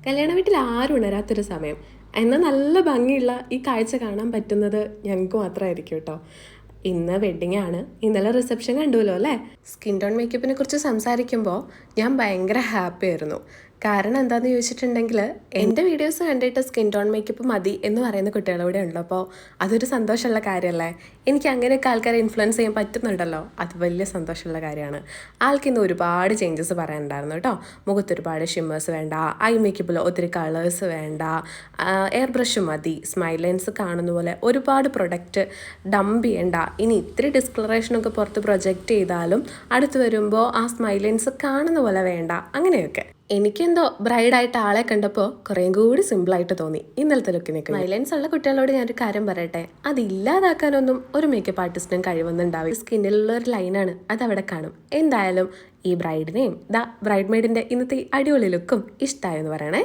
കല്യാണ വീട്ടിൽ ആരും ഉണരാത്തൊരു സമയം. എന്നാൽ നല്ല ഭംഗിയുള്ള ഈ കാഴ്ച കാണാൻ പറ്റുന്നത് ഞങ്ങൾക്ക് മാത്രമായിരിക്കും കേട്ടോ. ഇന്ന് വെഡ്ഡിങ് ആണ്. ഇന്നലെ റിസപ്ഷൻ കണ്ടുവല്ലോ അല്ലേ? സ്കിൻ ടോൺ മേക്കപ്പിനെ കുറിച്ച് സംസാരിക്കുമ്പോൾ ഞാൻ ഭയങ്കര ഹാപ്പി ആയിരുന്നു. കാരണം എന്താണെന്ന് ചോദിച്ചിട്ടുണ്ടെങ്കിൽ എൻ്റെ വീഡിയോസ് കണ്ടിട്ട് സ്കിൻ ടോൺ മേക്കപ്പ് മതി എന്ന് പറയുന്ന കുട്ടികളിവിടെ ഉണ്ടല്ലോ. അപ്പോൾ അതൊരു സന്തോഷമുള്ള കാര്യമല്ലേ? എനിക്ക് അങ്ങനെയൊക്കെ ആൾക്കാരെ ഇൻഫ്ലുവൻസ് ചെയ്യാൻ പറ്റുന്നുണ്ടല്ലോ, അത് വലിയ സന്തോഷമുള്ള കാര്യമാണ്. ആൾക്കിന്ന് ഒരുപാട് ചേഞ്ചസ് പറയാനുണ്ടായിരുന്നു കേട്ടോ. മുഖത്ത് ഒരുപാട് ഷിമ്മേഴ്സ് വേണ്ട, ഐ മേക്കപ്പിൽ ഒത്തിരി കളേഴ്സ് വേണ്ട, എയർ ബ്രഷ് മതി, സ്മൈൽ ലൈൻസ് കാണുന്ന പോലെ ഒരുപാട് പ്രൊഡക്റ്റ് ഡംപ് ചെയ്യണ്ട. ഇനി ഇത്തിരി ഡിസ്കളറേഷനൊക്കെ പുറത്ത് പ്രൊജക്റ്റ് ചെയ്താലും അടുത്ത് വരുമ്പോൾ ആ സ്മൈൽ ലൈൻസ് കാണുന്ന പോലെ വേണ്ട, അങ്ങനെയൊക്കെ. എനിക്കെന്തോ ബ്രൈഡായിട്ട് ആളെ കണ്ടപ്പോൾ കുറേയും കൂടി സിമ്പിളായിട്ട് തോന്നി ഇന്നലത്തെ ലുക്കിനൊക്കെ. സ്മൈൽ ലൈൻസ് ഉള്ള കുട്ടികളോട് ഞാനൊരു കാര്യം പറയട്ടെ, അത് ഇല്ലാതാക്കാനൊന്നും ഒരു മേക്കപ്പ് ആർട്ടിസ്റ്റിനും കഴിവൊന്നുണ്ടാവില്ല. സ്കിന്നിലുള്ള ഒരു ലൈനാണ്, അതവിടെ കാണും. എന്തായാലും ഈ ബ്രൈഡിനെയും ബ്രൈഡ് മെയ്ഡിൻ്റെ ഇന്നത്തെ അടിപൊളി ലുക്കും ഇഷ്ടമായെന്ന് പറയണേ.